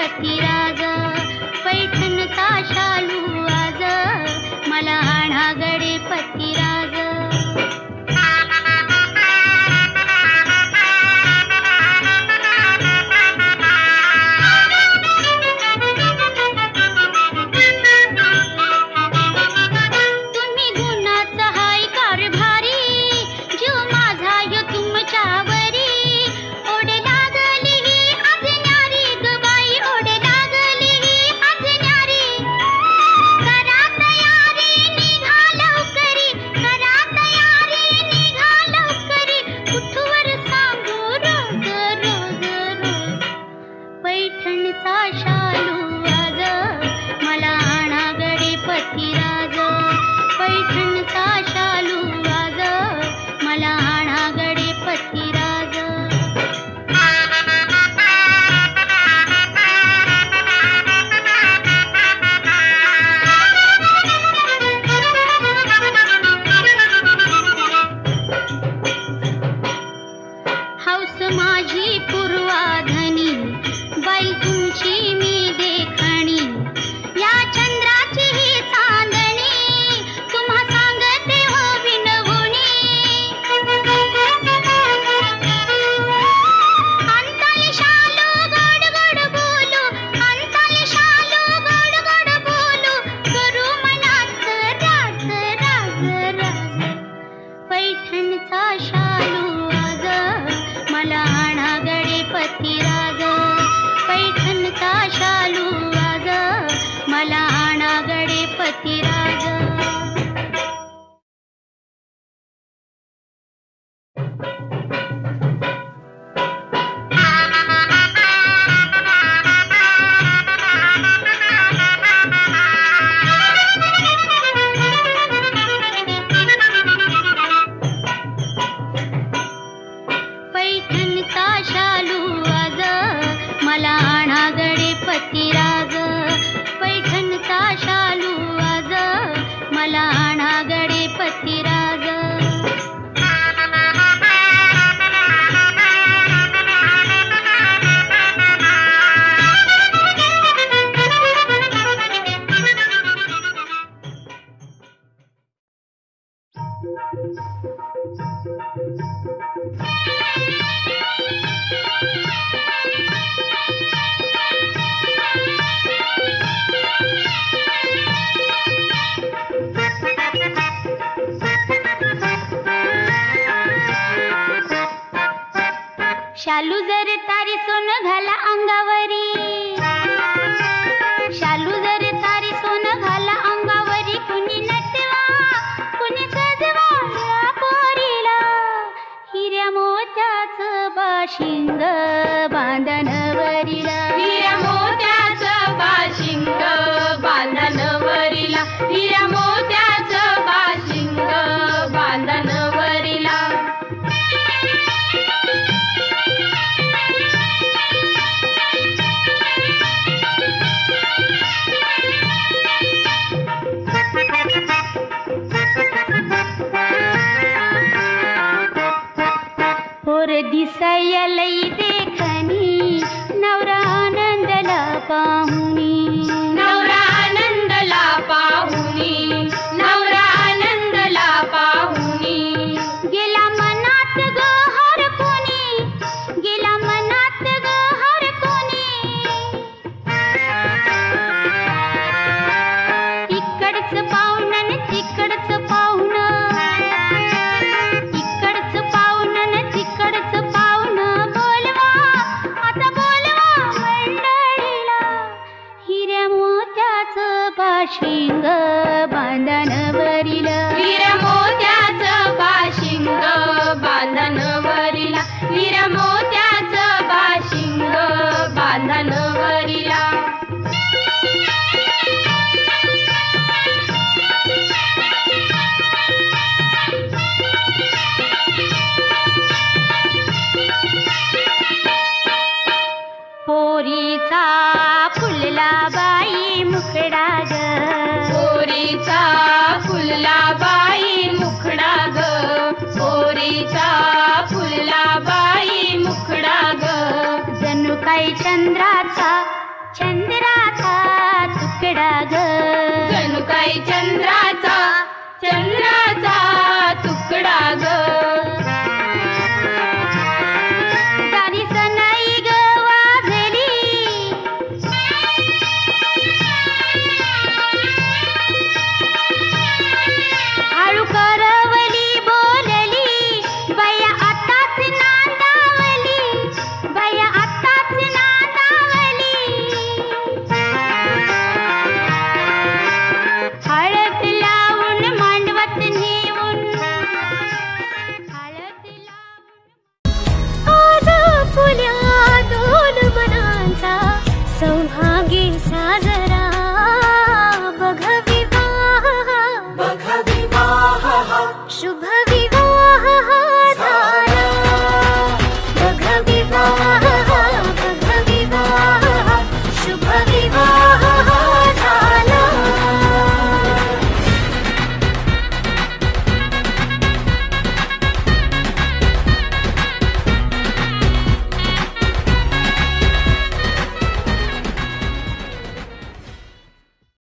पतिराज पैठणचा शालू आज मला आणा गडे पतिराज शालू जर तारी सोन घाला अंगावरी शालू जर तारी सोन घाला अंगावरी कुणी नटवा कुणी सजवा या पोरीला हिऱ्या मोत्याचं बाशिंग बांधणवरीला हिऱ्या मोत्याचं बाशिंग बांधणवरीला हिऱ्या मोत्याचं बाशिंग बांधणवरीला दिसाया लई देखनी नवरा आनंदला पाहुनी नवरा आनंदला पाहुनी नवरा आनंदला पाहुनी गेला मनात ग हर कोणी गेला मनात ग हर कोणी इकडचं पाहुणं तिकडचं पाहुणं बाशिंग बांधणवरीला हिऱ्या मोत्याचं बाशिंग बांधणवरीला हिऱ्या मोत्याचं बाशिंग बांधणवरीला पोरीचा फुलला बाई मुखडा ग पोरीचा फुलला बाई मुखडा ग पोरीचा फुलला बाई मुखडा ग जणू काही चंद्राचा चंद्राचा तुकडा ग जणू काही चंद्राचा तुकडा ग दारी सनाई ग वाजली हळू करवली बोलली बया आताच नांदावली बया आताच नांदावली हळद लावून मांडवत नेऊन हळद लावून आज फुल्या दोन मनांचा सौभागी साजरा